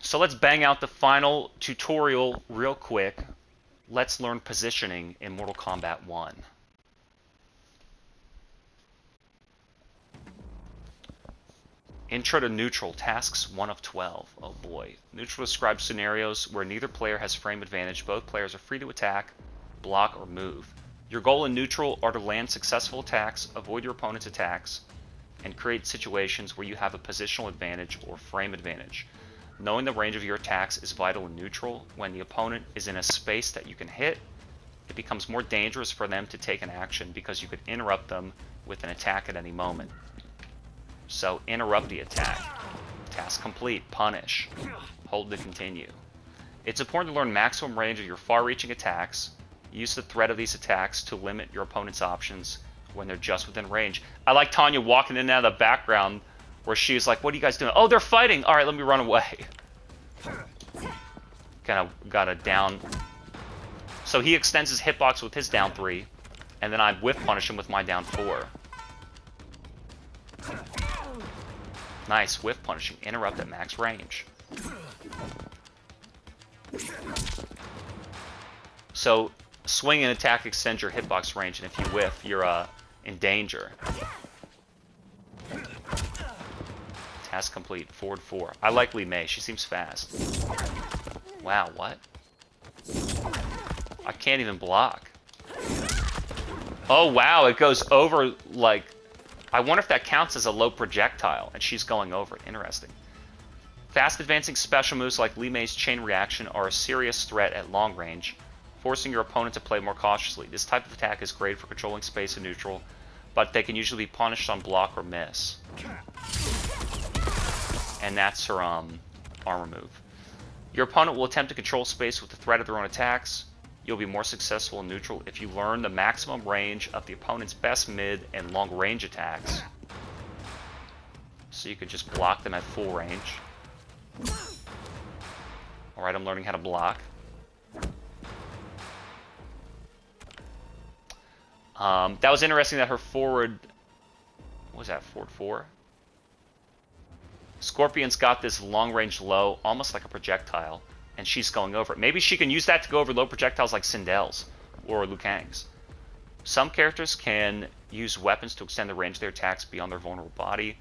So let's bang out the final tutorial real quick. Let's learn positioning in Mortal Kombat 1. Intro to Neutral, tasks 1 of 12. Oh boy. Neutral describes scenarios where neither player has frame advantage. Both players are free to attack, block, or move. Your goal in Neutral are to land successful attacks, avoid your opponent's attacks, and create situations where you have a positional advantage or frame advantage. Knowing the range of your attacks is vital in Neutral. When the opponent is in a space that you can hit, it becomes more dangerous for them to take an action because you could interrupt them with an attack at any moment. So interrupt the attack. Task complete. Punish. Hold to continue. It's important to learn maximum range of your far-reaching attacks. Use the threat of these attacks to limit your opponent's options when they're just within range. I like Tanya walking in and out of the background where she's like, what are you guys doing? Oh, they're fighting! Alright, let me run away. Kind of got a down. So he extends his hitbox with his down 3, and then I whiff punish him with my down 4. Nice, whiff punishing. Interrupt at max range. So, swing and attack extends your hitbox range, and if you whiff, you're in danger. Task complete. Forward 4. I like Li Mei. She seems fast. Wow, what? I can't even block. Oh, wow, it goes over, like... I wonder if that counts as a low projectile, and she's going over it. Interesting. Fast advancing special moves like Li Mei's chain reaction are a serious threat at long range, forcing your opponent to play more cautiously. This type of attack is great for controlling space in Neutral, but they can usually be punished on block or miss. And that's her armor move. Your opponent will attempt to control space with the threat of their own attacks. You'll be more successful in Neutral if you learn the maximum range of the opponent's best mid and long range attacks. So you could just block them at full range. Alright, I'm learning how to block. That was interesting that her forward... What was that? Forward 4? Scorpion's got this long range low, almost like a projectile. And she's going over it. Maybe she can use that to go over low projectiles like Sindel's or Liu Kang's. Some characters can use weapons to extend the range of their attacks beyond their vulnerable body.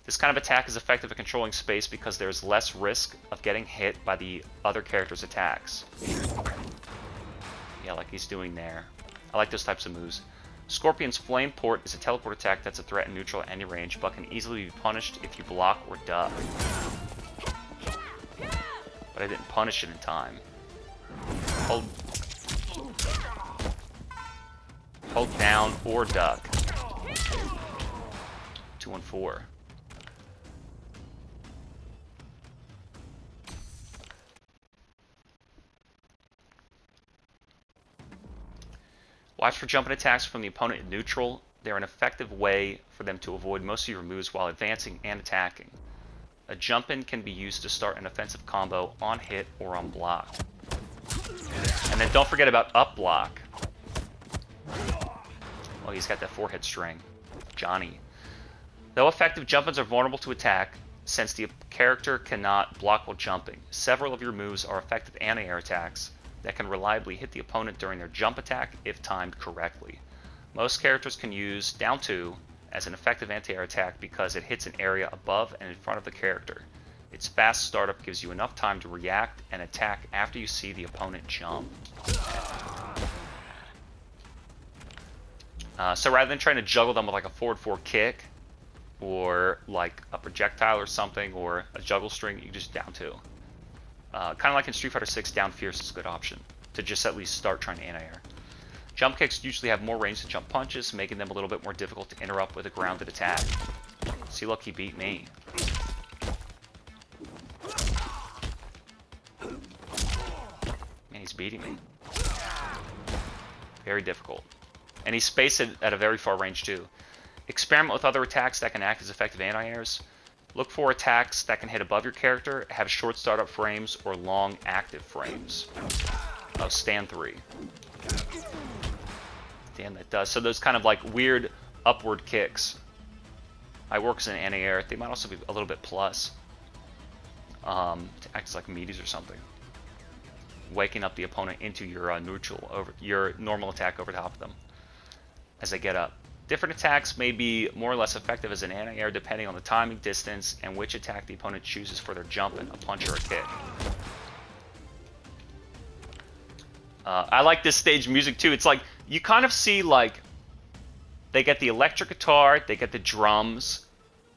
This kind of attack is effective at controlling space because there's less risk of getting hit by the other character's attacks. Yeah, like he's doing there. I like those types of moves. Scorpion's Flame Port is a teleport attack that's a threat in Neutral at any range, but can easily be punished if you block or duck. But I didn't punish it in time. Hold down or duck. 2 and 4. Watch for jumping attacks from the opponent in Neutral. They're an effective way for them to avoid most of your moves while advancing and attacking. A jump-in can be used to start an offensive combo on hit or on block. And then don't forget about up block. Oh, he's got that 4-hit string. Johnny. Though effective jump-ins are vulnerable to attack, since the character cannot block while jumping, several of your moves are effective anti-air attacks that can reliably hit the opponent during their jump attack if timed correctly. Most characters can use down 2 as an effective anti-air attack because it hits an area above and in front of the character. Its fast startup gives you enough time to react and attack after you see the opponent jump. So rather than trying to juggle them with like a forward 4 kick, or like a projectile or something, or a juggle string, you just down 2. Kind of like in Street Fighter 6, down fierce is a good option to just at least start trying to anti-air. Jump kicks usually have more range than jump punches, making them a little bit more difficult to interrupt with a grounded attack. See, look, he beat me. Man, he's beating me. Very difficult. And he's spaced at a very far range too. Experiment with other attacks that can act as effective anti-airs. Look for attacks that can hit above your character, have short startup frames, or long active frames. Oh, stand 3. Damn, that does. So those kind of like weird upward kicks. I work as an anti-air. They might also be a little bit plus. to act as like meaties or something, waking up the opponent into your neutral over your normal attack over top of them as they get up. Different attacks may be more or less effective as an anti-air depending on the timing, distance, and which attack the opponent chooses for their jump in, a punch or a kick. I like this stage music too. It's like you kind of see like they get the electric guitar, they get the drums,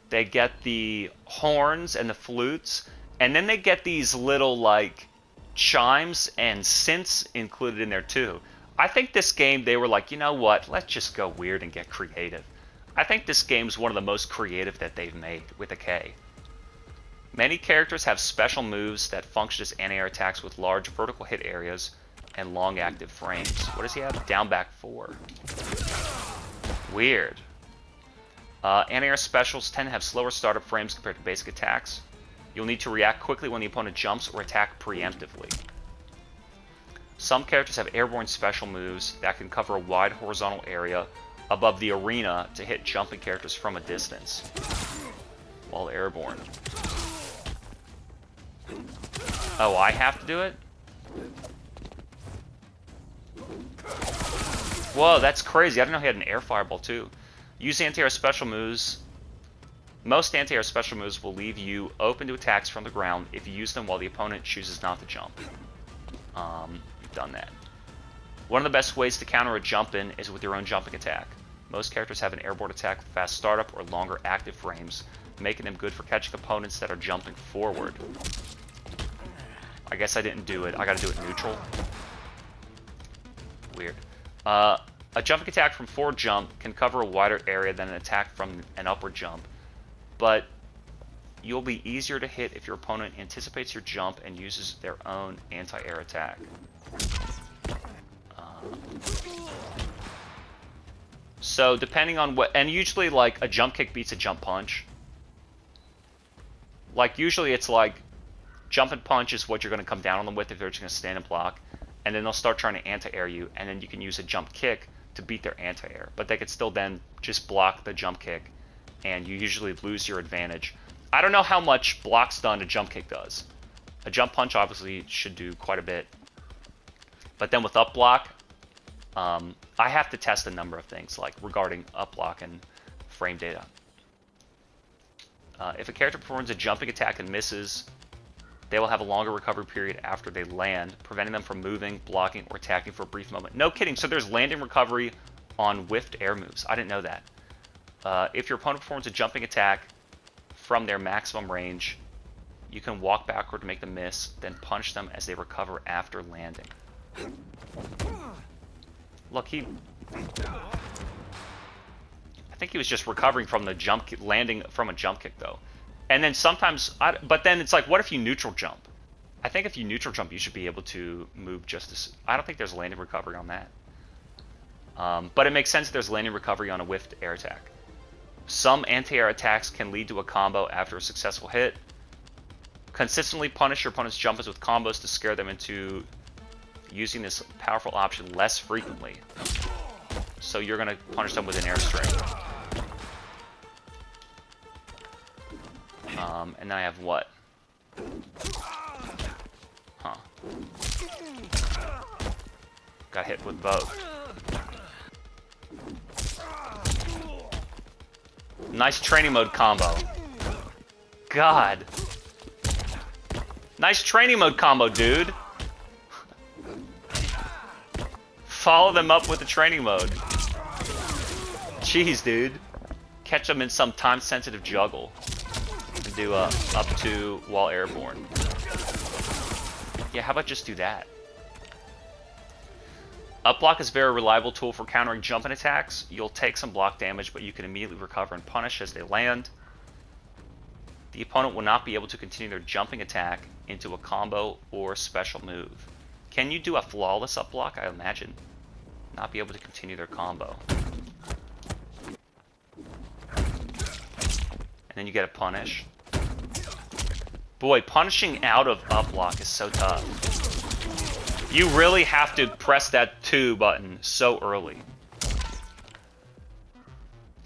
they get the horns and the flutes, and then they get these little like chimes and synths included in there too. I think this game, they were like, you know what, let's just go weird and get creative. I think this game's one of the most creative that they've made, with a K. Many characters have special moves that function as anti-air attacks with large vertical hit areas and long active frames. What does he have? Down back 4. Weird. Anti-air specials tend to have slower startup frames compared to basic attacks. You'll need to react quickly when the opponent jumps or attack preemptively. Some characters have airborne special moves that can cover a wide horizontal area above the arena to hit jumping characters from a distance while airborne. Oh, I have to do it? Whoa, that's crazy. I didn't know he had an air fireball too. Use anti-air special moves. Most anti-air special moves will leave you open to attacks from the ground if you use them while the opponent chooses not to jump. Done that. One of the best ways to counter a jump in is with your own jumping attack. Most characters have an airborne attack with fast startup or longer active frames, making them good for catching opponents that are jumping forward. I guess I didn't do it. I gotta do it neutral. Weird. A jumping attack from forward jump can cover a wider area than an attack from an upward jump, but you'll be easier to hit if your opponent anticipates your jump and uses their own anti-air attack. So depending on what, and usually like a jump kick beats a jump punch. Like usually it's like jump and punch is what you're going to come down on them with if they're just going to stand and block, and then they'll start trying to anti-air you, and then you can use a jump kick to beat their anti-air, but they could still then just block the jump kick, and you usually lose your advantage. I don't know how much block stun a jump kick does. A jump punch obviously should do quite a bit. But then with up block, I have to test a number of things like regarding up block and frame data. If a character performs a jumping attack and misses, they will have a longer recovery period after they land, preventing them from moving, blocking, or attacking for a brief moment. No kidding, so there's landing recovery on whiffed air moves. I didn't know that. If your opponent performs a jumping attack from their maximum range, you can walk backward to make them miss, then punch them as they recover after landing. Look, I think he was just recovering from the landing from a jump kick though. And then sometimes, but then it's like, what if you neutral jump? I think if you neutral jump, you should be able to move just as, I don't think there's landing recovery on that. But it makes sense if there's landing recovery on a whiffed air attack. Some anti-air attacks can lead to a combo after a successful hit. Consistently punish your opponent's jumpers with combos to scare them into using this powerful option less frequently. So you're going to punish them with an airstream. And then I have what? Huh. Got hit with both. Nice training mode combo. God. Nice training mode combo, dude. Follow them up with the training mode. Jeez, dude. Catch them in some time-sensitive juggle. And do up 2 while airborne. Yeah, how about just do that? Up block is a very reliable tool for countering jumping attacks. You'll take some block damage, but you can immediately recover and punish as they land. The opponent will not be able to continue their jumping attack into a combo or special move. Can you do a flawless up block? I imagine. Not be able to continue their combo. And then you get a punish. Boy, punishing out of up block is so tough. You really have to press that 2 button so early.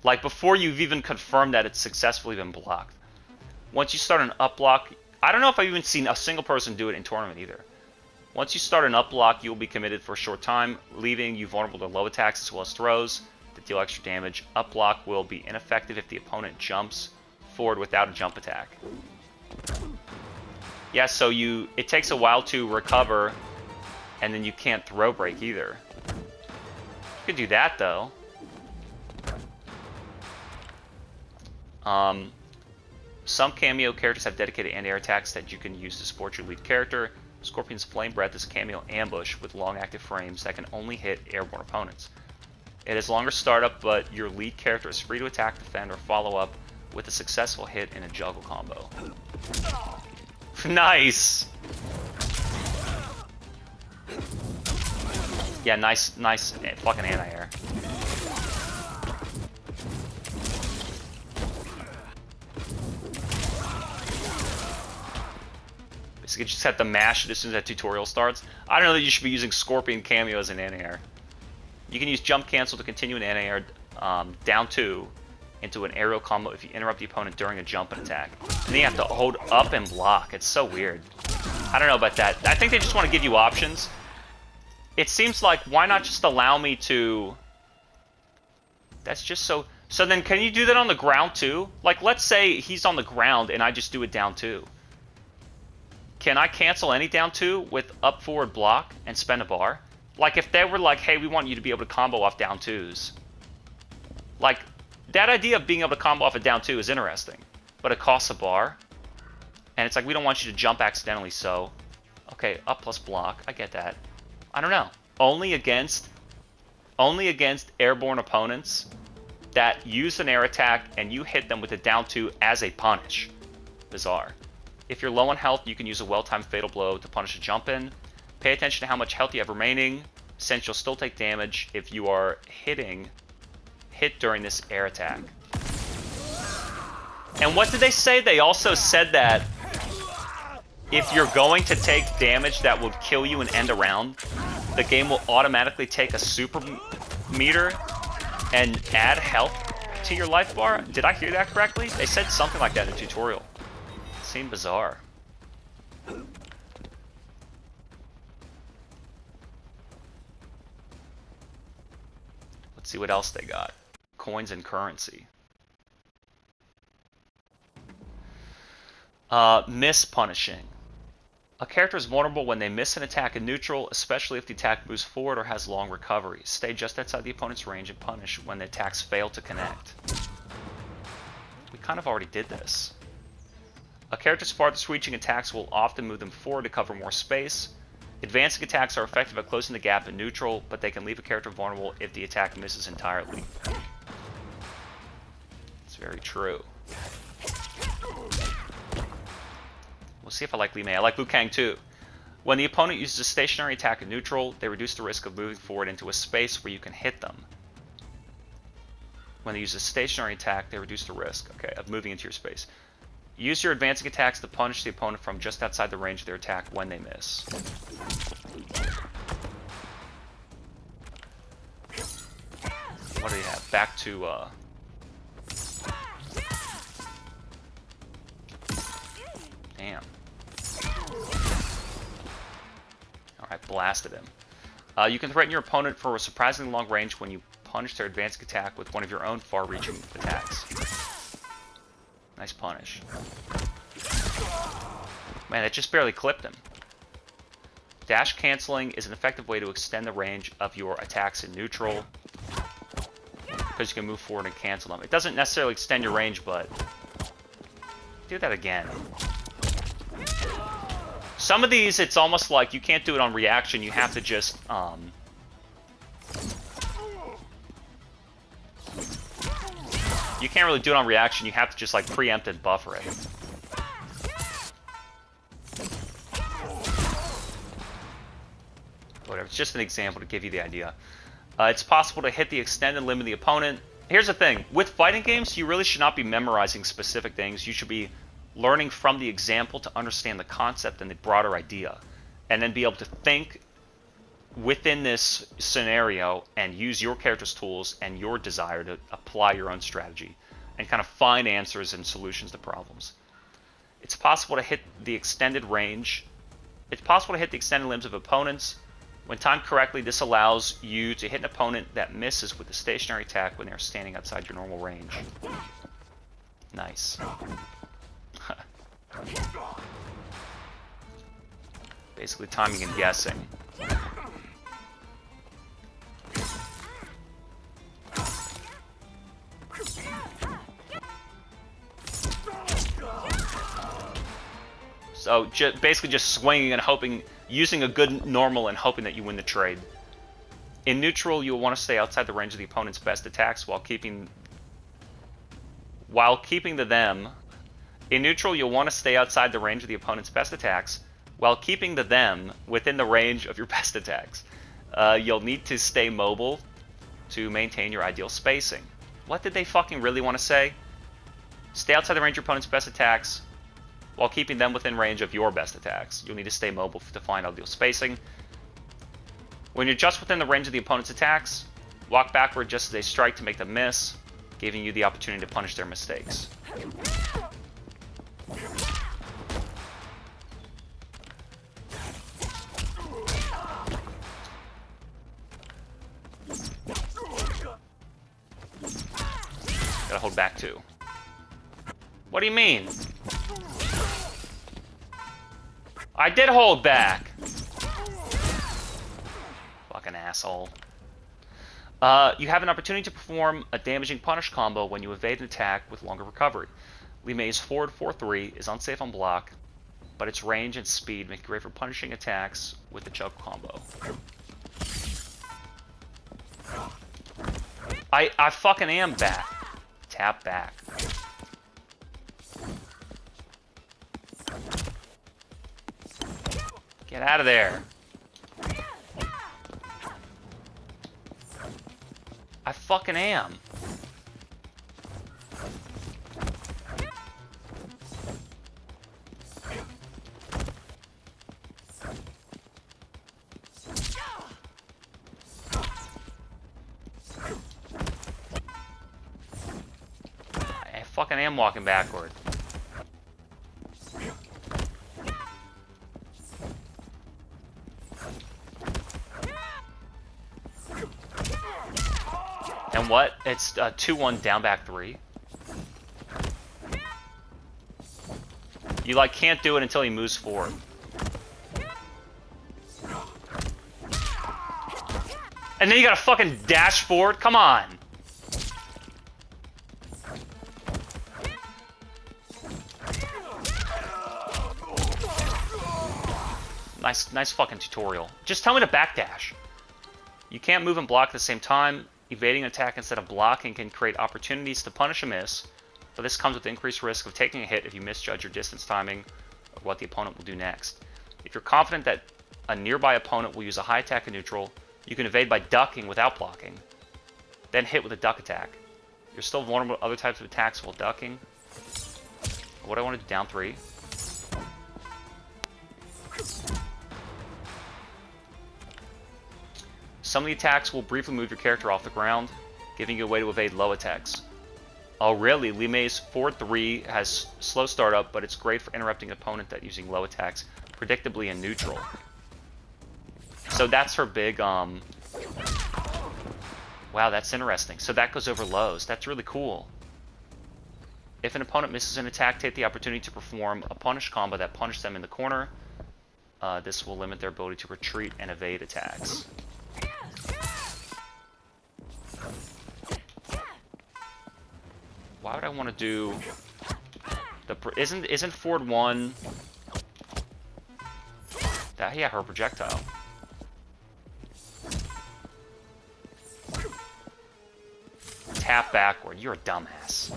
Like before you've even confirmed that it's successfully been blocked. Once you start an up block, I don't know if I've even seen a single person do it in tournament either. Once you start an up block, you will be committed for a short time, leaving you vulnerable to low attacks as well as throws that deal extra damage. Up block will be ineffective if the opponent jumps forward without a jump attack. Yeah, so it takes a while to recover, and then you can't throw break either. You could do that though. Some cameo characters have dedicated anti-air attacks that you can use to support your lead character. Scorpion's Flame Breath is a cameo ambush with long active frames that can only hit airborne opponents. It has longer startup, but your lead character is free to attack, defend, or follow up with a successful hit in a juggle combo. Nice! Yeah, nice fucking anti-air. Basically, just have to mash it as soon as that tutorial starts. I don't know that you should be using Scorpion cameo as an anti-air. You can use jump cancel to continue an anti-air down 2 into an aerial combo if you interrupt the opponent during a jump and attack. And then you have to hold up and block. It's so weird. I don't know about that. I think they just want to give you options. It seems like, why not just allow me to... That's just so... So then can you do that on the ground too? Like, let's say he's on the ground and I just do it down 2. Can I cancel any down 2 with up forward block and spend a bar? Like, if they were like, hey, we want you to be able to combo off down 2s. Like, that idea of being able to combo off a down 2 is interesting. But it costs a bar. And it's like, we don't want you to jump accidentally, so... Okay, up plus block. I get that. I don't know. Only against airborne opponents that use an air attack and you hit them with a down 2 as a punish. Bizarre. If you're low on health, you can use a well-timed fatal blow to punish a jump in. Pay attention to how much health you have remaining, since you'll still take damage if you are hit during this air attack. And what did they say? They also said that if you're going to take damage that will kill you and end a round, the game will automatically take a super meter and add health to your life bar. Did I hear that correctly? They said something like that in the tutorial. It seemed bizarre. Let's see what else they got. Coins and currency. Miss punishing. A character is vulnerable when they miss an attack in neutral, especially if the attack moves forward or has long recovery. Stay just outside the opponent's range and punish when the attacks fail to connect. We kind of already did this. A character's farthest reaching attacks will often move them forward to cover more space. Advancing attacks are effective at closing the gap in neutral, but they can leave a character vulnerable if the attack misses entirely. It's very true. We'll see if I like Li Mei. I like Liu Kang too. When the opponent uses a stationary attack in neutral, they reduce the risk of moving forward into a space where you can hit them. When they use a stationary attack, they reduce the risk, of moving into your space. Use your advancing attacks to punish the opponent from just outside the range of their attack when they miss. What do you have? Back to, Damn. Alright, blasted him. You can threaten your opponent for a surprisingly long range when you punish their advancing attack with one of your own far-reaching attacks. Nice punish. Man, it just barely clipped him. Dash canceling is an effective way to extend the range of your attacks in neutral, because you can move forward and cancel them. It doesn't necessarily extend your range, but do that again. Some of these, it's almost like you can't do it on reaction. You have to just, you can't really do it on reaction. You have to just, like, preempt and buffer it. Whatever. It's just an example to give you the idea. It's possible to hit the extended limb of the opponent. Here's the thing. With fighting games, you really should not be memorizing specific things. You should be learning from the example to understand the concept and the broader idea, and then be able to think within this scenario and use your character's tools and your desire to apply your own strategy and kind of find answers and solutions to problems. It's possible to hit the extended range. It's possible to hit the extended limbs of opponents. When timed correctly, this allows you to hit an opponent that misses with a stationary attack when they're standing outside your normal range. Nice. Basically timing and guessing. So basically just swinging and hoping, using a good normal and hoping that you win the trade. In neutral, you'll want to stay outside the range of the opponent's best attacks while keeping the them. In neutral, you'll want to stay outside the range of the opponent's best attacks while keeping the them within the range of your best attacks. You'll need to stay mobile to maintain your ideal spacing. What did they fucking really want to say? Stay outside the range of your opponent's best attacks while keeping them within range of your best attacks. You'll need to stay mobile to find ideal spacing. When you're just within the range of the opponent's attacks, walk backward just as they strike to make them miss, giving you the opportunity to punish their mistakes. Gotta hold back too. What do you mean? I did hold back. Fucking asshole. You have an opportunity to perform a damaging punish combo when you evade an attack with longer recovery. Li Mei's forward 4-3 is unsafe on block, but its range and speed make it great for punishing attacks with the choke combo. I fucking am back. Tap back. Get out of there. I fucking am. I fucking am walking backward. And what? It's 2-1 down back 3. You like can't do it until he moves forward. And then you gotta fucking dash forward? Come on! Nice fucking tutorial. Just tell me to backdash. You can't move and block at the same time. Evading an attack instead of blocking can create opportunities to punish a miss, but this comes with increased risk of taking a hit if you misjudge your distance timing or what the opponent will do next. If you're confident that a nearby opponent will use a high attack in neutral, you can evade by ducking without blocking, then hit with a duck attack. You're still vulnerable to other types of attacks while ducking. What do I want to do? Down 3. Some of the attacks will briefly move your character off the ground, giving you a way to evade low attacks. Oh really? Li Mei's 4-3 has slow startup, but it's great for interrupting an opponent that using low attacks, predictably in neutral. So that's her big, wow, that's interesting. So that goes over lows. That's really cool. If an opponent misses an attack, take the opportunity to perform a punish combo that punishes them in the corner. This will limit their ability to retreat and evade attacks. Why would I want to do the isn't forward 1 that yeah, her projectile. Tap backward. You're a dumbass.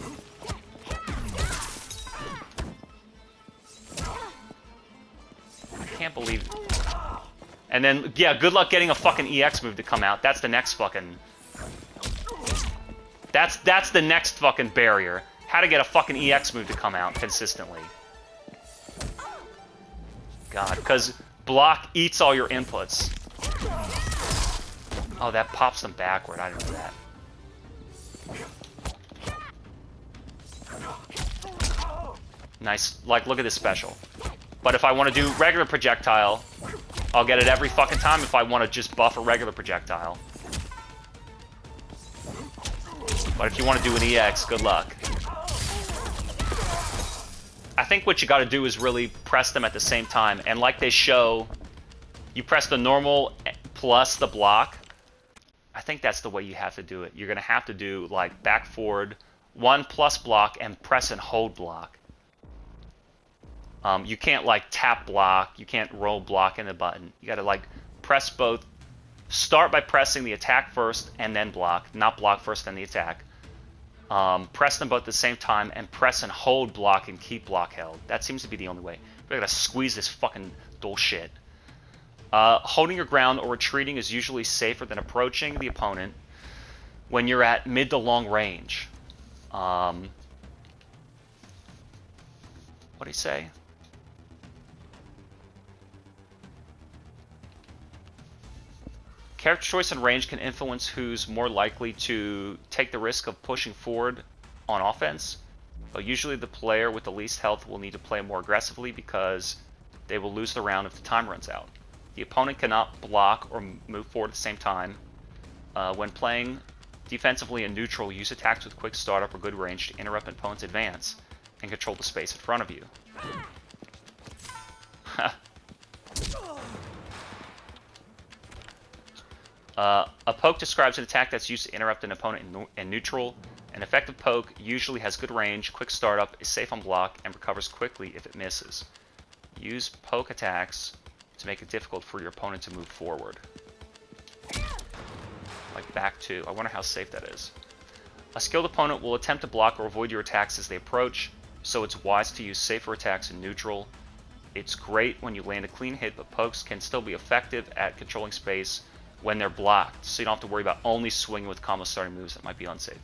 I can't believe. And then yeah, good luck getting a fucking EX move to come out. That's the next fucking. That's the next fucking barrier. How to get a fucking EX move to come out consistently. God, because block eats all your inputs. Oh, that pops them backward. I didn't know that. Nice. Like, look at this special. But if I want to do regular projectile, I'll get it every fucking time if I want to just buff a regular projectile. But if you want to do an EX, good luck. I think what you got to do is really press them at the same time. And like they show, you press the normal plus the block. I think that's the way you have to do it. You're going to have to do like back forward, 1 plus block, and press and hold block. You can't like tap block. You can't roll block in the button. You got to like press both. Start by pressing the attack first and then block. Not block first, then the attack. Press them both at the same time and press and hold block and keep block held. That seems to be the only way. We're going to squeeze this fucking bullshit. Holding your ground or retreating is usually safer than approaching the opponent when you're at mid to long range. What do you say? Character choice and range can influence who's more likely to take the risk of pushing forward on offense, but usually the player with the least health will need to play more aggressively because they will lose the round if the time runs out. The opponent cannot block or move forward at the same time. When playing defensively and neutral, use attacks with quick startup or good range to interrupt an opponent's advance and control the space in front of you. A poke describes an attack that's used to interrupt an opponent in neutral. An effective poke usually has good range, quick startup, is safe on block, and recovers quickly if it misses. Use poke attacks to make it difficult for your opponent to move forward. Like back two. I wonder how safe that is. A skilled opponent will attempt to block or avoid your attacks as they approach, so it's wise to use safer attacks in neutral. It's great when you land a clean hit, but pokes can still be effective at controlling space when they're blocked, so you don't have to worry about only swinging with combo starting moves that might be unsafe.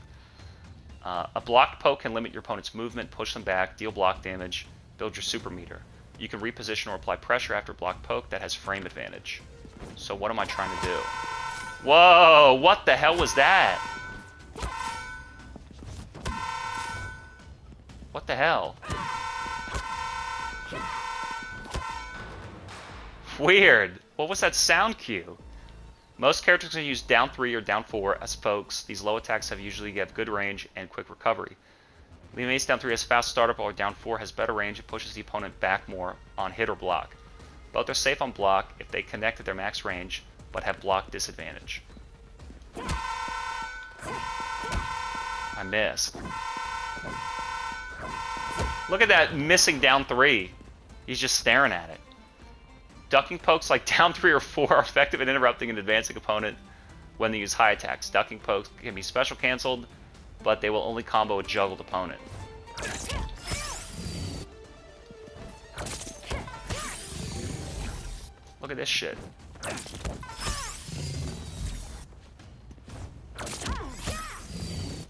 A blocked poke can limit your opponent's movement, push them back, deal block damage, build your super meter. You can reposition or apply pressure after a blocked poke that has frame advantage. So what am I trying to do? Whoa, what the hell was that? What the hell? Weird. What was that sound cue? Most characters can use down 3 or down 4 as pokes. These low attacks usually have good range and quick recovery. Leaving ace down 3 has fast startup, or down 4 has better range and pushes the opponent back more on hit or block. Both are safe on block if they connect at their max range, but have block disadvantage. I missed. Look at that missing down 3. He's just staring at it. Ducking pokes like down 3 or 4 are effective at interrupting an advancing opponent when they use high attacks. Ducking pokes can be special cancelled, but they will only combo a juggled opponent. Look at this shit.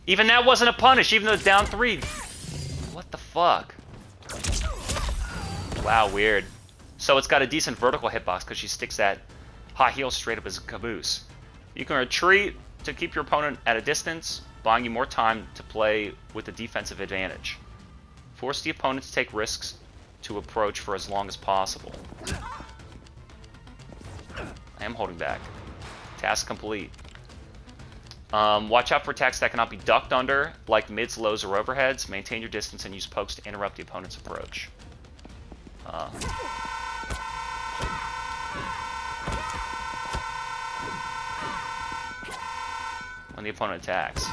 Even that wasn't a punish, even though it's down 3. What the fuck? Wow, weird. So it's got a decent vertical hitbox because she sticks that high heel straight up as a caboose. You can retreat to keep your opponent at a distance, buying you more time to play with a defensive advantage. Force the opponent to take risks to approach for as long as possible. I am holding back. Task complete. Watch out for attacks that cannot be ducked under, like mids, lows, or overheads. Maintain your distance and use pokes to interrupt the opponent's approach. When the opponent attacks.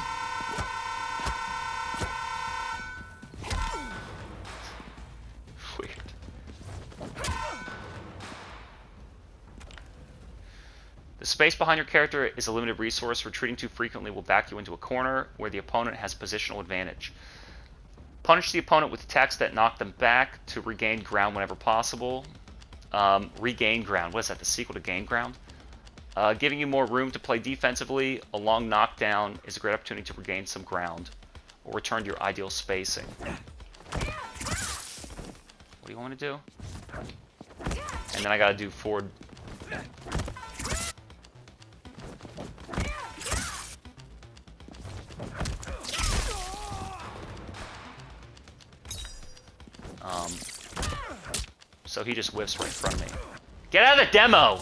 Weird. The space behind your character is a limited resource. Retreating too frequently will back you into a corner where the opponent has positional advantage. Punish the opponent with attacks that knock them back to regain ground whenever possible. Regain ground. What is that, the sequel to Gain Ground? Giving you more room to play defensively, a long knockdown is a great opportunity to regain some ground or return to your ideal spacing. What do you want me to do? And then I gotta do forward. So he just whiffs right in front of me. Get out of the demo!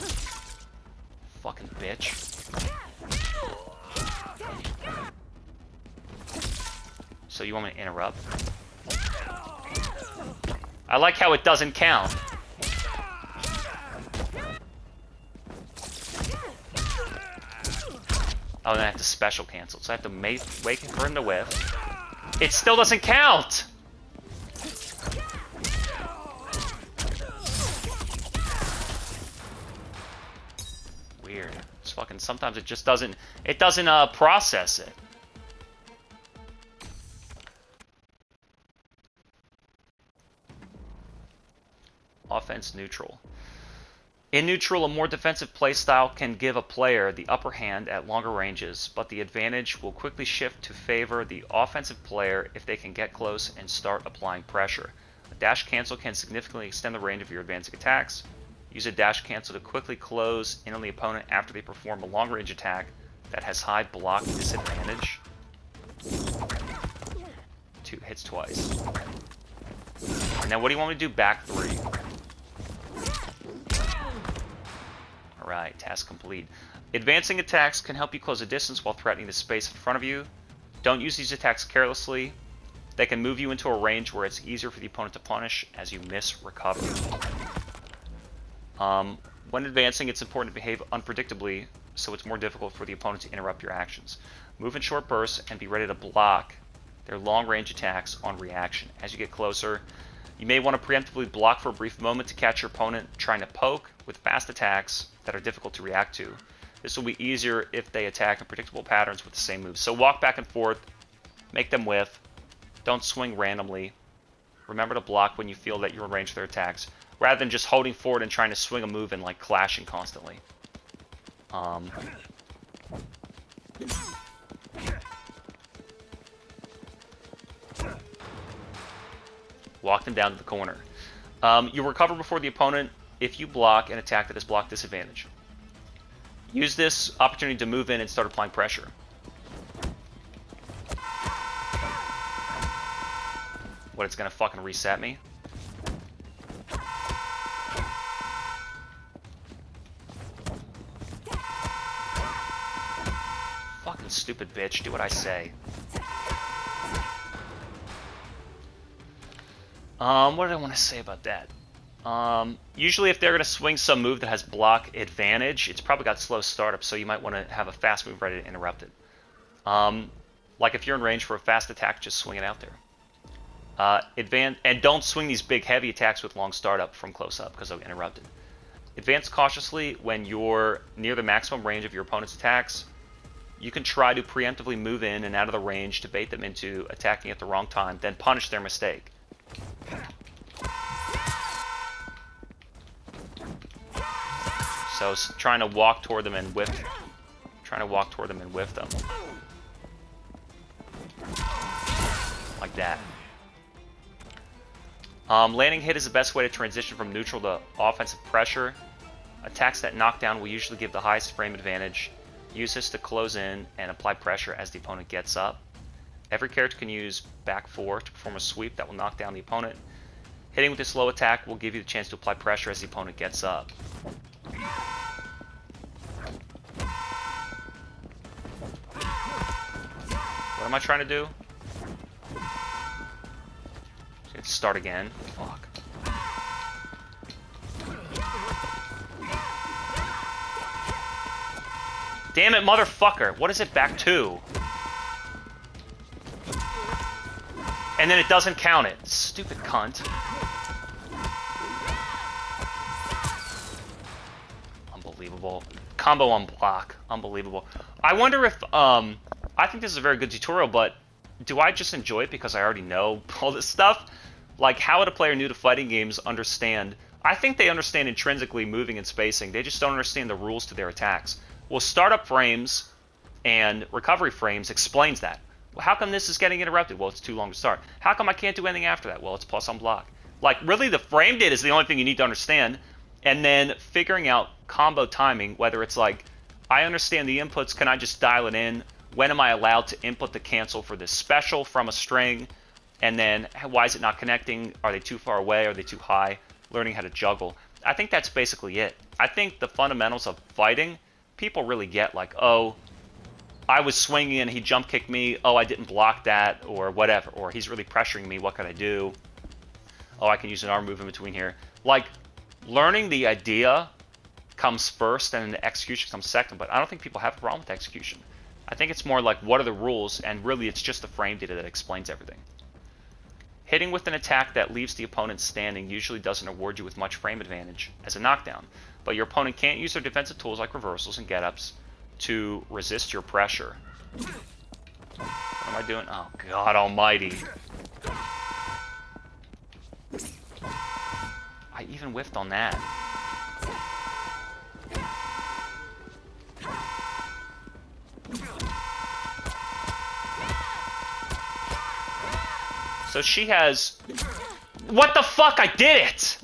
Fucking bitch. So you want me to interrupt? I like how it doesn't count. Oh, then I have to special cancel. So I have to wait for him to whiff. It still doesn't count! Weird. It's fucking, sometimes it just doesn't, process it. Offense neutral. In neutral, a more defensive playstyle can give a player the upper hand at longer ranges, but the advantage will quickly shift to favor the offensive player if they can get close and start applying pressure. A dash cancel can significantly extend the range of your advancing attacks. Use a dash cancel to quickly close in on the opponent after they perform a long range attack that has high block disadvantage. 2 hits twice. Now what do you want me to do? Back 3. Alright, task complete. Advancing attacks can help you close a distance while threatening the space in front of you. Don't use these attacks carelessly. They can move you into a range where it's easier for the opponent to punish as you miss recover. When advancing, it's important to behave unpredictably, so it's more difficult for the opponent to interrupt your actions. Move in short bursts and be ready to block their long-range attacks on reaction. As you get closer, you may want to preemptively block for a brief moment to catch your opponent trying to poke with fast attacks that are difficult to react to. This will be easier if they attack in predictable patterns with the same moves. So walk back and forth, make them whiff, don't swing randomly. Remember to block when you feel that you're in range of their attacks, rather than just holding forward and trying to swing a move and like clashing constantly. Walk them down to the corner. You recover before the opponent if you block an attack that has block disadvantage. Use this opportunity to move in and start applying pressure. What, it's gonna fucking reset me? Fucking stupid bitch, do what I say. What did I want to say about that? Usually if they're going to swing some move that has block advantage, it's probably got slow startup, so you might want to have a fast move ready to interrupt it. Like if you're in range for a fast attack, just swing it out there. And don't swing these big heavy attacks with long startup from close up, because they'll get interrupted. Advance cautiously when you're near the maximum range of your opponent's attacks. You can try to preemptively move in and out of the range to bait them into attacking at the wrong time, then punish their mistake. So trying to walk toward them and whiff. Trying to walk toward them and whiff them. Like that. Landing hit is the best way to transition from neutral to offensive pressure. Attacks that knock down will usually give the highest frame advantage. Use this to close in and apply pressure as the opponent gets up. Every character can use back 4 to perform a sweep that will knock down the opponent. Hitting with this low attack will give you the chance to apply pressure as the opponent gets up. What am I trying to do? Let's start again. Fuck. Damn it, motherfucker. What is it back to? And then it doesn't count it. Stupid cunt. Unbelievable. Combo on block. Unbelievable. I wonder if, I think this is a very good tutorial, but do I just enjoy it because I already know all this stuff? Like, how would a player new to fighting games understand? I think they understand intrinsically moving and spacing. They just don't understand the rules to their attacks. Well, startup frames and recovery frames explains that. Well, how come this is getting interrupted? Well, it's too long to start. How come I can't do anything after that? Well, it's plus on block. Like, really, the frame data is the only thing you need to understand. And then figuring out combo timing, whether it's like, I understand the inputs, can I just dial it in? When am I allowed to input the cancel for this special from a string? And then, why is it not connecting? Are they too far away? Are they too high? learning how to juggle. I think that's basically it. I think the fundamentals of fighting, people really get like, oh, I was swinging and he jump kicked me. Oh, I didn't block that, or whatever. Or he's really pressuring me. What can I do? Oh, I can use an arm move in between here. Like, learning the idea comes first and the execution comes second. But I don't think people have a problem with execution. I think it's more like, what are the rules? And really, it's just the frame data that explains everything. Hitting with an attack that leaves the opponent standing usually doesn't award you with much frame advantage as a knockdown, but your opponent can't use their defensive tools like reversals and get-ups to resist your pressure. What am I doing? Oh, God almighty. I even whiffed on that. So she has... What the fuck? I did it!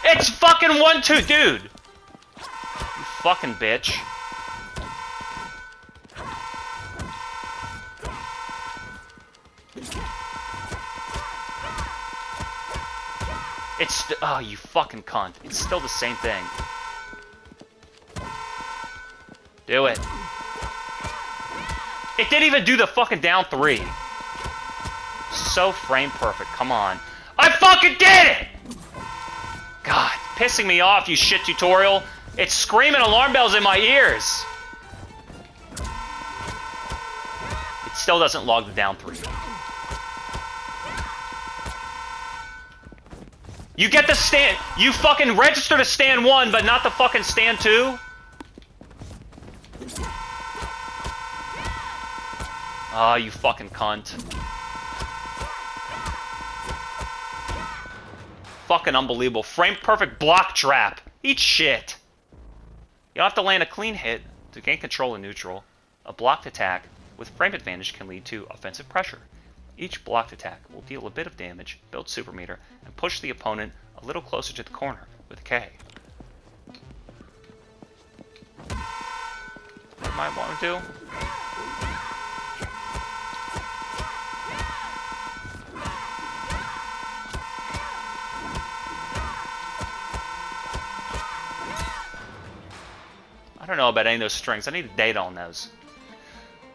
It's fucking 1-2, dude! You fucking bitch. It's... Oh, you fucking cunt. It's still the same thing. Do it. It didn't even do the fucking down 3. So frame perfect. Come on. I fucking did it! God, pissing me off, you shit tutorial. It's screaming alarm bells in my ears. It still doesn't log the down 3. You get the stand. You fucking register to stand 1, but not the fucking stand 2? Oh, you fucking cunt. Fucking unbelievable. Frame perfect block trap. Eat shit. You don't have to land a clean hit to gain control in neutral. A blocked attack with frame advantage can lead to offensive pressure. Each blocked attack will deal a bit of damage, build super meter, and push the opponent a little closer to the corner with a K. What you might want to do? I don't know about any of those strings. I need data on those.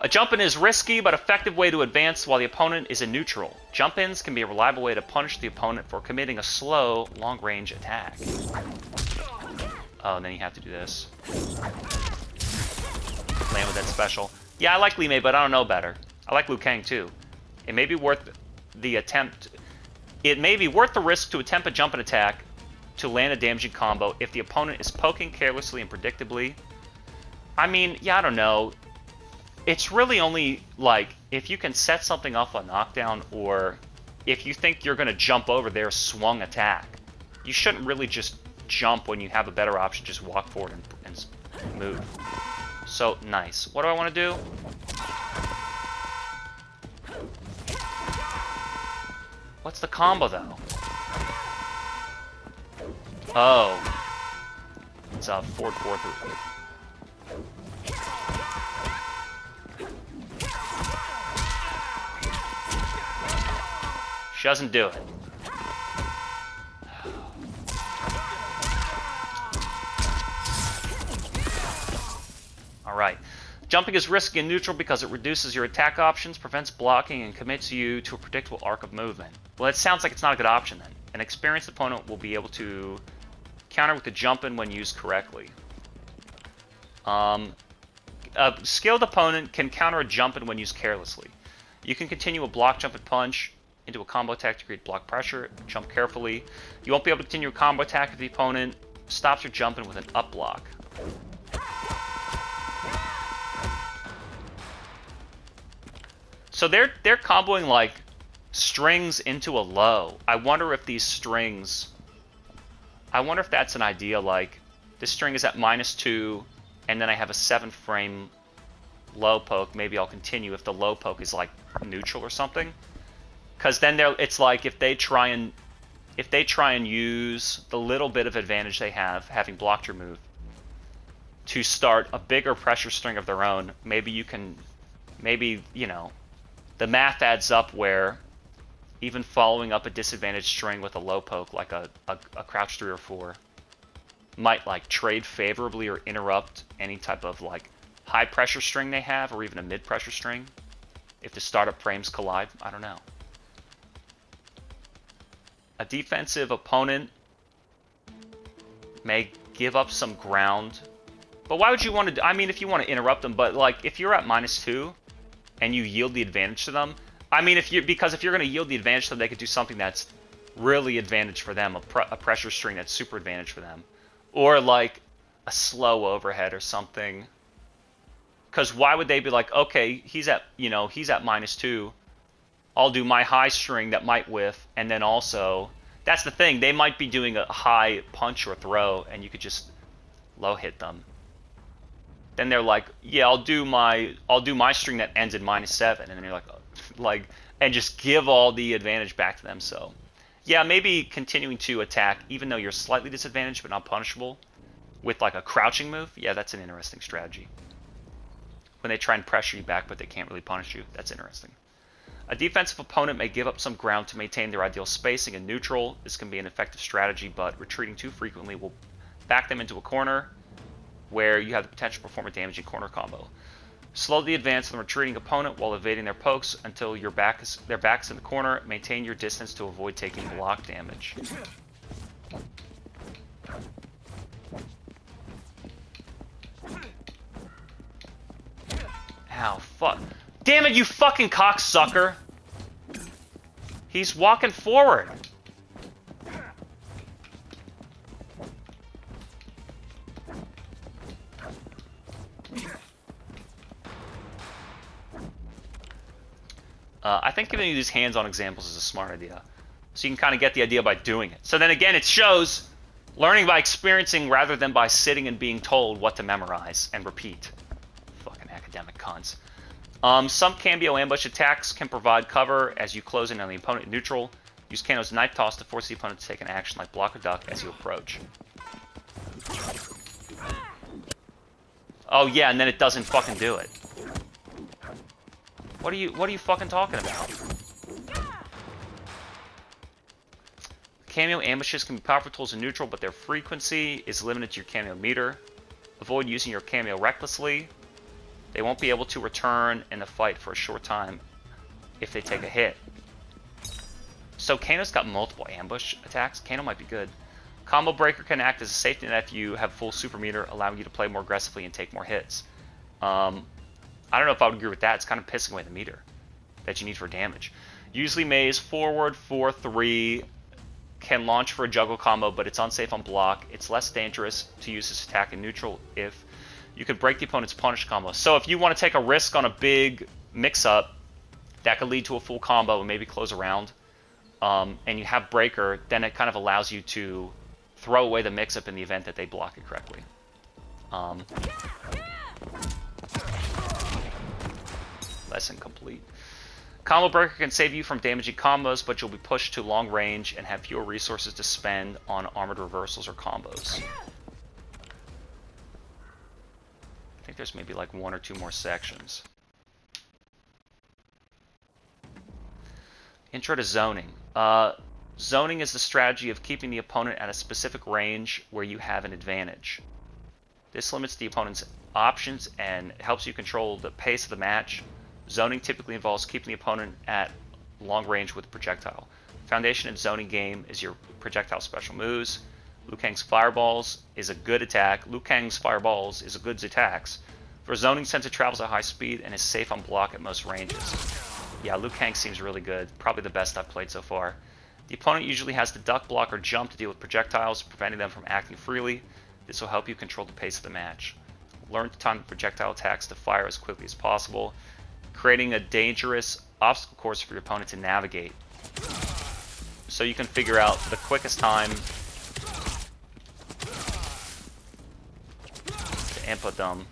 A jump-in is risky but effective way to advance while the opponent is in neutral. Jump-ins can be a reliable way to punish the opponent for committing a slow, long-range attack. Oh, and then you have to do this. Land with that special. Yeah, I like Li Mei, but I don't know better. I like Liu Kang too. It may be worth the attempt. It may be worth the risk to attempt a jump-in attack to land a damaging combo if the opponent is poking carelessly and predictably. I mean, yeah, I don't know. It's really only, like, if you can set something off a knockdown, or if you think you're going to jump over their swung attack. You shouldn't really just jump when you have a better option. Just walk forward and move. So, nice. What do I want to do? What's the combo, though? Oh. It's a 4-4-3. She doesn't do it. Alright. Jumping is risky and neutral because it reduces your attack options, prevents blocking, and commits you to a predictable arc of movement. Well, it sounds like it's not a good option then. An experienced opponent will be able to counter with the jump-in when used correctly. A skilled opponent can counter a jump-in when used carelessly. You can continue a block, jump, and punch into a combo attack to create block pressure. Jump carefully. You won't be able to continue a combo attack if the opponent stops your jump-in with an up block. So they're comboing like strings into a low. I wonder if these strings... I wonder if that's an idea, like this string is at -2 and then I have a 7 frame low poke. Maybe I'll continue if the low poke is like neutral or something. Because then it's like if they try and use the little bit of advantage they have, having blocked your move, to start a bigger pressure string of their own, maybe you know, the math adds up where even following up a disadvantaged string with a low poke, like a crouch 3 or 4, might like trade favorably or interrupt any type of like high pressure string they have, or even a mid pressure string. If the startup frames collide, I don't know. A defensive opponent may give up some ground. But why would you want to... I mean, if you want to interrupt them, but like if you're at -2 and you yield the advantage to them, I mean, because if you're going to yield the advantage to them, they could do something that's really advantage for them, a pressure string that's super advantage for them, or like a slow overhead or something. Because why would they be like, okay, he's at -2, I'll do my high string that might whiff, and then also, that's the thing, they might be doing a high punch or throw, and you could just low hit them. Then they're like, yeah, I'll do my string that ends in -7, and then you're like, and just give all the advantage back to them. So, yeah, maybe continuing to attack, even though you're slightly disadvantaged but not punishable, with like a crouching move. Yeah, that's an interesting strategy. When they try and pressure you back, but they can't really punish you, that's interesting. A defensive opponent may give up some ground to maintain their ideal spacing in neutral. This can be an effective strategy, but retreating too frequently will back them into a corner where you have the potential to perform a damaging corner combo. Slow the advance of the retreating opponent while evading their pokes until their back's in the corner. Maintain your distance to avoid taking block damage. Ow, fuck. Damn it, you fucking cocksucker! He's walking forward. I think giving you these hands-on examples is a smart idea. So you can kind of get the idea by doing it. So then again, it shows learning by experiencing rather than by sitting and being told what to memorize and repeat. Fucking academic cons. Some Cambio ambush attacks can provide cover as you close in on the opponent in neutral. Use Kano's knife toss to force the opponent to take an action like block or duck as you approach. Oh yeah, and then it doesn't fucking do it. What are you fucking talking about? Cameo ambushes can be powerful tools in neutral, but their frequency is limited to your cameo meter. Avoid using your cameo recklessly. They won't be able to return in the fight for a short time if they take a hit. So Kano's got multiple ambush attacks. Kano might be good. Combo Breaker can act as a safety net if you have full super meter, allowing you to play more aggressively and take more hits. I don't know if I would agree with that. It's kind of pissing away the meter that you need for damage. Usually Maze forward 4-3 can launch for a juggle combo, but it's unsafe on block. It's less dangerous to use this attack in neutral if you could break the opponent's punish combo. So if you want to take a risk on a big mix-up that could lead to a full combo and maybe close a round, and you have Breaker, then it kind of allows you to throw away the mix-up in the event that they block it correctly. Lesson complete. Combo Breaker can save you from damaging combos, but you'll be pushed to long range and have fewer resources to spend on armored reversals or combos. I think there's maybe like 1 or 2 more sections. Intro to zoning. Zoning is the strategy of keeping the opponent at a specific range where you have an advantage. This limits the opponent's options and helps you control the pace of the match. Zoning typically involves keeping the opponent at long range with a projectile. Foundation in zoning game is your projectile special moves. Liu Kang's fireballs is a good attack. Liu Kang's fireballs is a good attacks. For zoning, since it travels at high speed and is safe on block at most ranges. Yeah, Liu Kang seems really good. Probably the best I've played so far. The opponent usually has to duck, block, or jump to deal with projectiles, preventing them from acting freely. This will help you control the pace of the match. Learn to time the projectile attacks to fire as quickly as possible, creating a dangerous obstacle course for your opponent to navigate. So you can figure out the quickest time to input them.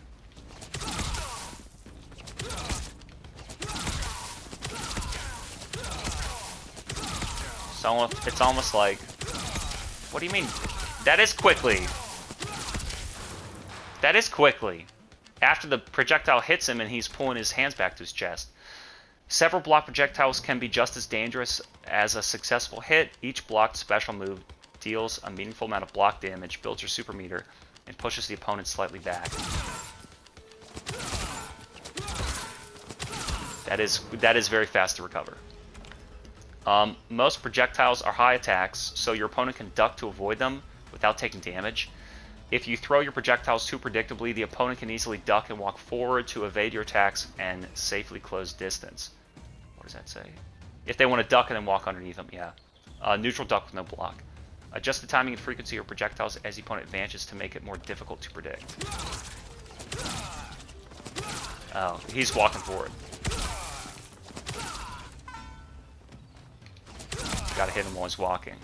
So it's almost like, what do you mean? That is quickly. That is quickly. After the projectile hits him and he's pulling his hands back to his chest. Several block projectiles can be just as dangerous as a successful hit. Each blocked special move deals a meaningful amount of block damage, builds your super meter, and pushes the opponent slightly back. That is very fast to recover. Most projectiles are high attacks, so your opponent can duck to avoid them without taking damage. If you throw your projectiles too predictably, the opponent can easily duck and walk forward to evade your attacks and safely close distance. What does that say? If they want to duck and then walk underneath them, yeah. Neutral duck with no block. Adjust the timing and frequency of projectiles as the opponent advances to make it more difficult to predict. Oh, he's walking forward. Gotta hit him while he's walking.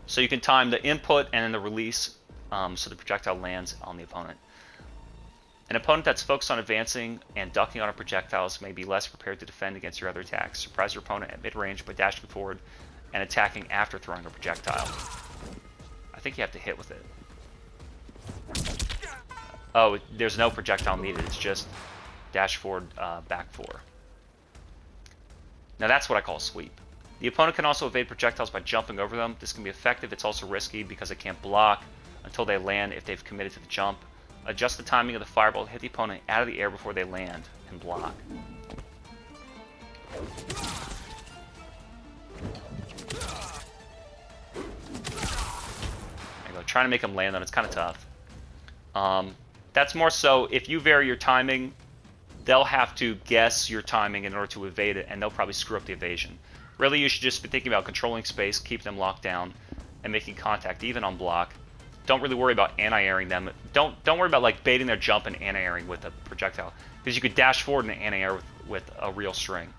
So you can time the input and then the release so the projectile lands on the opponent. An opponent that's focused on advancing and ducking on a projectiles may be less prepared to defend against your other attacks. Surprise your opponent at mid-range by dashing forward and attacking after throwing a projectile. I think you have to hit with it. Oh, there's no projectile needed. It's just dash forward, back 4. Now that's what I call a sweep. The opponent can also evade projectiles by jumping over them. This can be effective. It's also risky because it can't block until they land if they've committed to the jump. Adjust the timing of the fireball to hit the opponent out of the air before they land and block. There you go. Trying to make them land on it's kind of tough. That's more so if you vary your timing, they'll have to guess your timing in order to evade it, and they'll probably screw up the evasion. Really, you should just be thinking about controlling space, keep them locked down, and making contact even on block. Don't really worry about anti-airing them. Don't worry about like baiting their jump and anti-airing with a projectile, because you could dash forward and anti-air with a real string.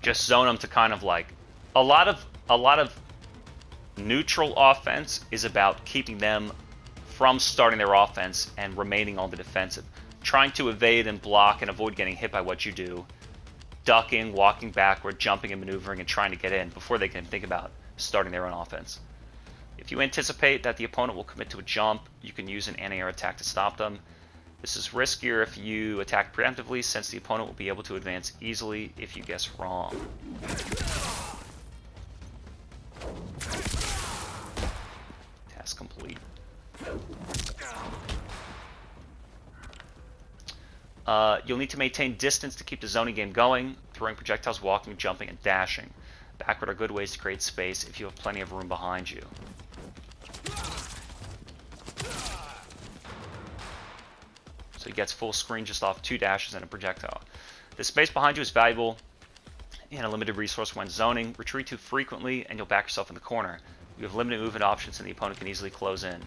Just zone them to kind of like a lot of neutral offense is about keeping them from starting their offense and remaining on the defensive, trying to evade and block and avoid getting hit by what you do. Ducking, walking backward, jumping and maneuvering, and trying to get in before they can think about starting their own offense. If you anticipate that the opponent will commit to a jump, you can use an anti-air attack to stop them. This is riskier if you attack preemptively, since the opponent will be able to advance easily if you guess wrong. Task complete. You'll need to maintain distance to keep the zoning game going. Throwing projectiles, walking, jumping, and dashing backward are good ways to create space if you have plenty of room behind you. So he gets full screen just off 2 dashes and a projectile. The space behind you is valuable and a limited resource when zoning. Retreat too frequently and you'll back yourself in the corner. You have limited movement options and the opponent can easily close in.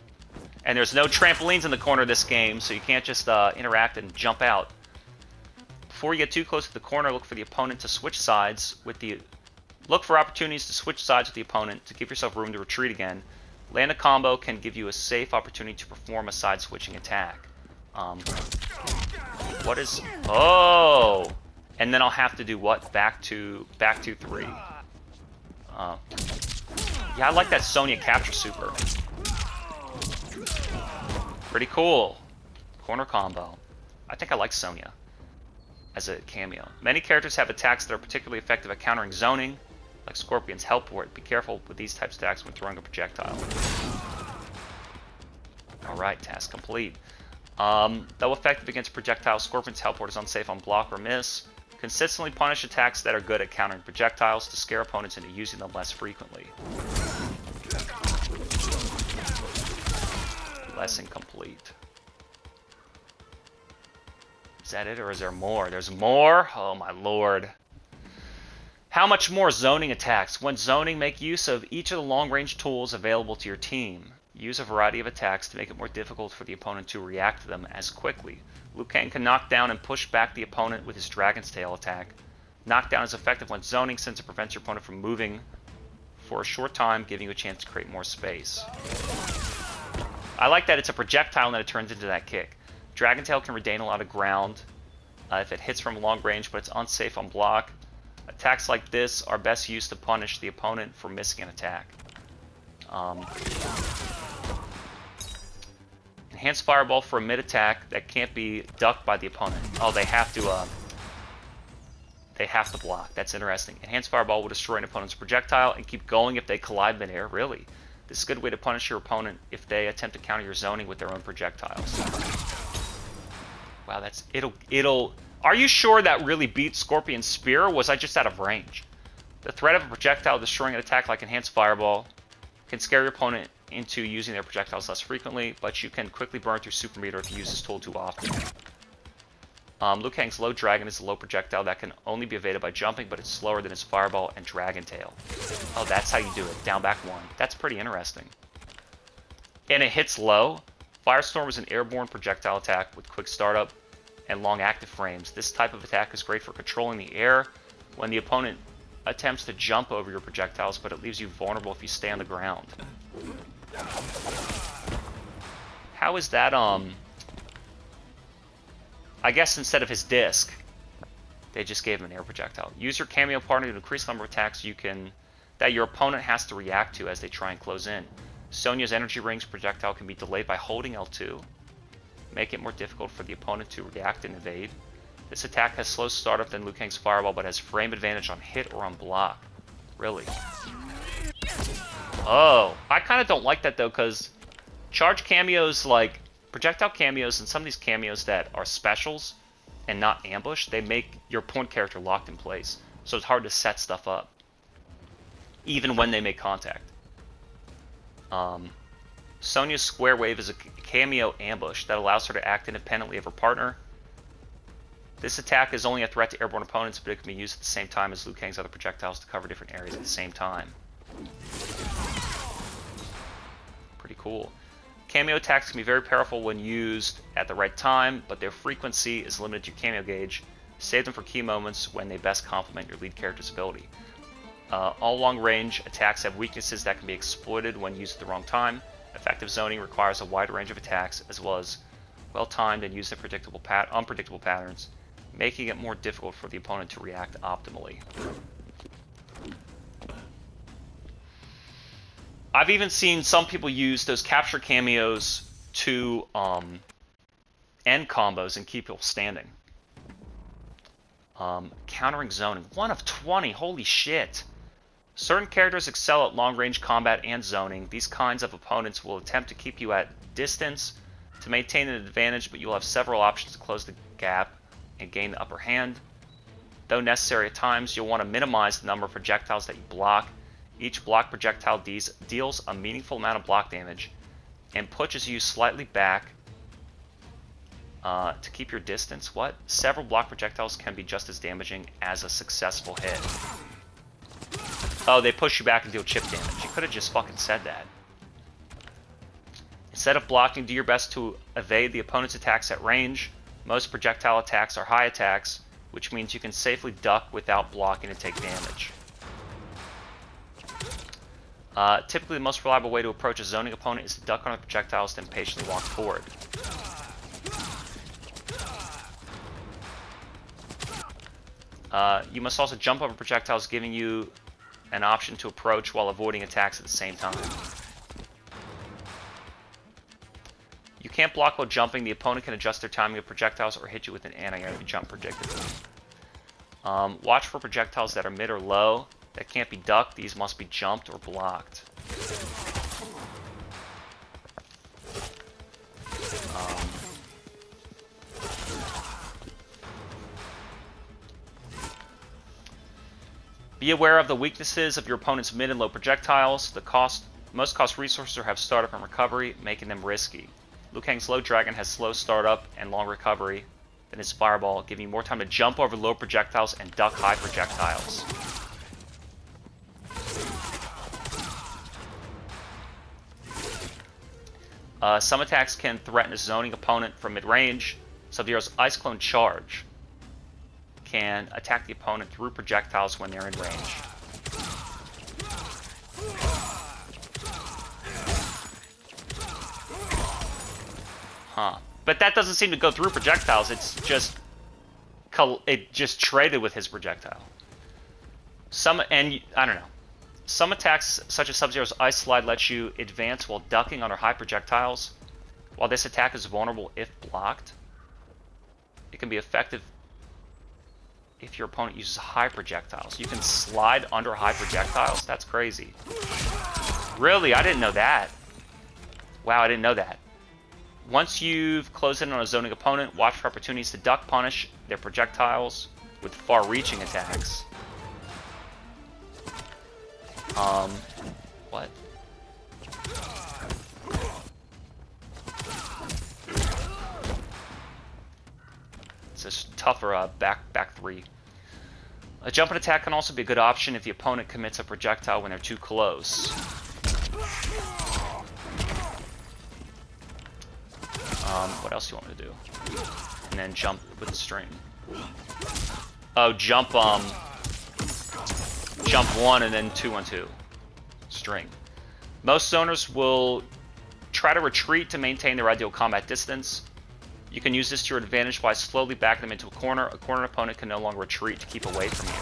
And there's no trampolines in the corner of this game, so you can't just interact and jump out. Before you get too close to the corner, look for the opponent to switch sides with the... Look for opportunities to switch sides with the opponent to give yourself room to retreat again. Land a combo can give you a safe opportunity to perform a side-switching attack. What is... Oh! And then I'll have to do what? Back to 3. Yeah, I like that Sonya capture super. Pretty cool. Corner combo. I think I like Sonya as a cameo. Many characters have attacks that are particularly effective at countering zoning, like Scorpion's Helport. Be careful with these types of attacks when throwing a projectile. Alright, task complete. Though effective against projectiles, Scorpion's Helport is unsafe on block or miss. Consistently punish attacks that are good at countering projectiles to scare opponents into using them less frequently. Lesson complete. Is that it, or is there more? There's more? Oh my lord. How much more zoning attacks? When zoning, make use of each of the long-range tools available to your team. Use a variety of attacks to make it more difficult for the opponent to react to them as quickly. Liu Kang can knock down and push back the opponent with his Dragon's Tail attack. Knockdown is effective when zoning, since it prevents your opponent from moving for a short time, giving you a chance to create more space. I like that it's a projectile and then it turns into that kick. Dragon Tail can retain a lot of ground if it hits from long range, but it's unsafe on block. Attacks like this are best used to punish the opponent for missing an attack. Enhanced Fireball for a mid-attack that can't be ducked by the opponent. Oh, they have to block. That's interesting. Enhanced Fireball will destroy an opponent's projectile and keep going if they collide midair. Really? This is a good way to punish your opponent if they attempt to counter your zoning with their own projectiles. Wow, it'll... Are you sure that really beat Scorpion's Spear, or was I just out of range? The threat of a projectile destroying an attack like Enhanced Fireball can scare your opponent into using their projectiles less frequently, but you can quickly burn through Super Meter if you use this tool too often. Liu Kang's Low Dragon is a low projectile that can only be evaded by jumping, but it's slower than his Fireball and Dragon Tail. Oh, that's how you do it. Down back 1. That's pretty interesting. And it hits low. Firestorm is an airborne projectile attack with quick startup and long active frames. This type of attack is great for controlling the air when the opponent attempts to jump over your projectiles, but it leaves you vulnerable if you stay on the ground. How is that, I guess instead of his disc, they just gave him an air projectile. Use your cameo partner to increase the number of attacks that your opponent has to react to as they try and close in. Sonya's Energy Rings projectile can be delayed by holding L2. Make it more difficult for the opponent to react and evade. This attack has slow startup than Liu Kang's Fireball, but has frame advantage on hit or on block. Really? Oh, I kind of don't like that though, because charge cameos, like projectile cameos, and some of these cameos that are specials and not ambush, they make your point character locked in place. So it's hard to set stuff up, even when they make contact. Sonya's Square Wave is a cameo ambush that allows her to act independently of her partner. This attack is only a threat to airborne opponents, but it can be used at the same time as Liu Kang's other projectiles to cover different areas at the same time. Pretty cool. Cameo attacks can be very powerful when used at the right time, but their frequency is limited to your cameo gauge. Save them for key moments when they best complement your lead character's ability. All long-range attacks have weaknesses that can be exploited when used at the wrong time. Effective zoning requires a wide range of attacks, as well as well-timed and used in unpredictable patterns, making it more difficult for the opponent to react optimally. I've even seen some people use those capture cameos to end combos and keep people standing. Countering zoning. 1 of 20, holy shit. Certain characters excel at long-range combat and zoning. These kinds of opponents will attempt to keep you at distance to maintain an advantage, but you'll have several options to close the gap and gain the upper hand. Though necessary at times, you'll want to minimize the number of projectiles that you block. Each block projectile deals a meaningful amount of block damage and pushes you slightly back to keep your distance. What? Several block projectiles can be just as damaging as a successful hit. Oh, they push you back and deal chip damage. You could have just fucking said that. Instead of blocking, do your best to evade the opponent's attacks at range. Most projectile attacks are high attacks, which means you can safely duck without blocking and take damage. Typically, the most reliable way to approach a zoning opponent is to duck on the projectiles, then patiently walk forward. You must also jump over projectiles, giving you an option to approach while avoiding attacks at the same time. You can't block while jumping. The opponent can adjust their timing of projectiles or hit you with an anti-air jump predictably. Watch for projectiles that are mid or low that can't be ducked. These must be jumped or blocked. Be aware of the weaknesses of your opponent's mid and low projectiles. Most cost resources have startup and recovery, making them risky. Liu Kang's Low Dragon has slow startup and long recovery than his Fireball, giving you more time to jump over low projectiles and duck high projectiles. Some attacks can threaten a zoning opponent from mid-range. Sub-Zero's Ice Clone Charge can attack the opponent through projectiles when they're in range. Huh. But that doesn't seem to go through projectiles. It just traded with his projectile. I don't know. Some attacks, such as Sub-Zero's Ice Slide, let you advance while ducking under high projectiles, While this attack is vulnerable if blocked, it can be effective if your opponent uses high projectiles. You can slide under high projectiles? That's crazy. Really? I didn't know that. Wow, I didn't know that. Once you've closed in on a zoning opponent, watch for opportunities to duck punish their projectiles with far-reaching attacks. What? It's a tougher back three. A jumping attack can also be a good option if the opponent commits a projectile when they're too close. What else do you want me to do? And then jump with the string. Oh, jump 1 and then 2 on 2. String. Most zoners will try to retreat to maintain their ideal combat distance. You can use this to your advantage by slowly backing them into a corner. A cornered opponent can no longer retreat to keep away from you.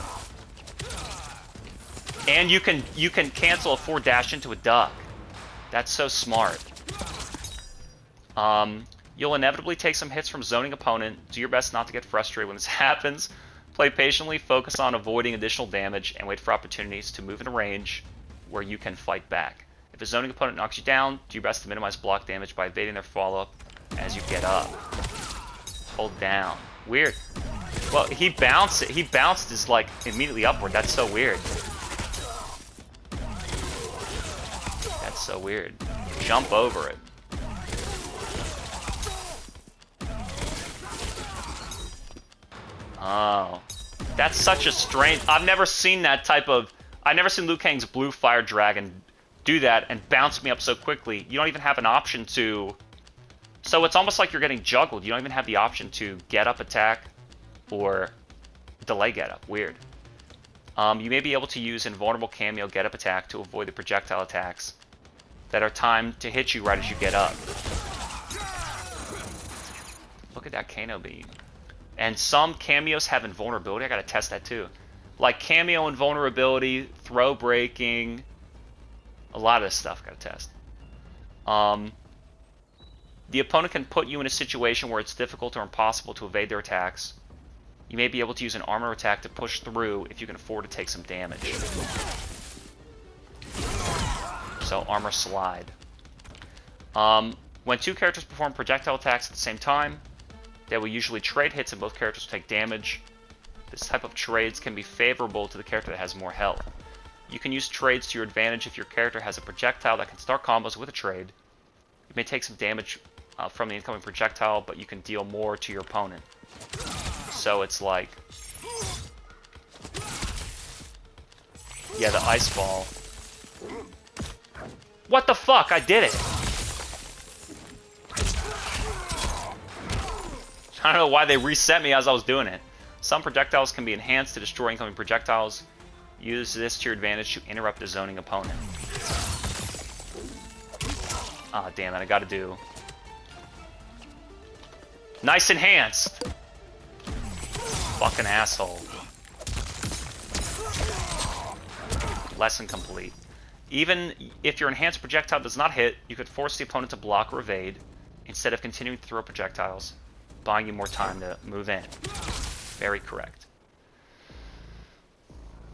And you can cancel a forward dash into a duck. That's so smart. You'll inevitably take some hits from zoning opponent. Do your best not to get frustrated when this happens. Play patiently, focus on avoiding additional damage, and wait for opportunities to move in a range where you can fight back. If a zoning opponent knocks you down, do your best to minimize block damage by evading their follow-up as you get up. Hold down. Weird. Well, he bounced his like immediately upward. That's so weird. That's so weird. Jump over it. Oh, that's such a strange. I've never seen that type of. I've never seen Liu Kang's blue fire dragon do that and bounce me up so quickly. You don't even have an option to. So it's almost like you're getting juggled. You don't even have the option to get up attack or delay get up. Weird. You may be able to use invulnerable cameo get up attack to avoid the projectile attacks that are timed to hit you right as you get up. Look at that Kano beam. And some cameos have invulnerability. I gotta test that too. Like cameo invulnerability, throw breaking, a lot of this stuff gotta test. The opponent can put you in a situation where it's difficult or impossible to evade their attacks. You may be able to use an armor attack to push through if you can afford to take some damage. So armor slide. When two characters perform projectile attacks at the same time, they will usually trade hits and both characters will take damage. This type of trades can be favorable to the character that has more health. You can use trades to your advantage if your character has a projectile that can start combos with a trade. You may take some damage from the incoming projectile, but you can deal more to your opponent. So it's like... Yeah, the ice ball. What the fuck? I did it! I don't know why they reset me as I was doing it. Some projectiles can be enhanced to destroy incoming projectiles. Use this to your advantage to interrupt a zoning opponent. Ah, oh, damn it, I gotta do. Nice enhanced! Fucking asshole. Lesson complete. Even if your enhanced projectile does not hit, you could force the opponent to block or evade instead of continuing to throw projectiles, buying you more time to move in. Very correct.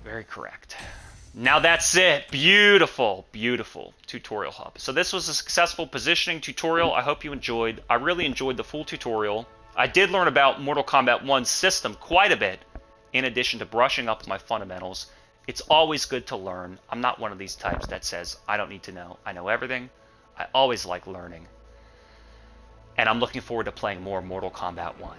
Very correct. Now that's it. Beautiful, beautiful tutorial hub. So this was a successful positioning tutorial. I hope you enjoyed. I really enjoyed the full tutorial. I did learn about Mortal Kombat 1's system quite a bit, in addition to brushing up my fundamentals. It's always good to learn. I'm not one of these types that says, I don't need to know. I know everything. I always like learning. And I'm looking forward to playing more Mortal Kombat 1.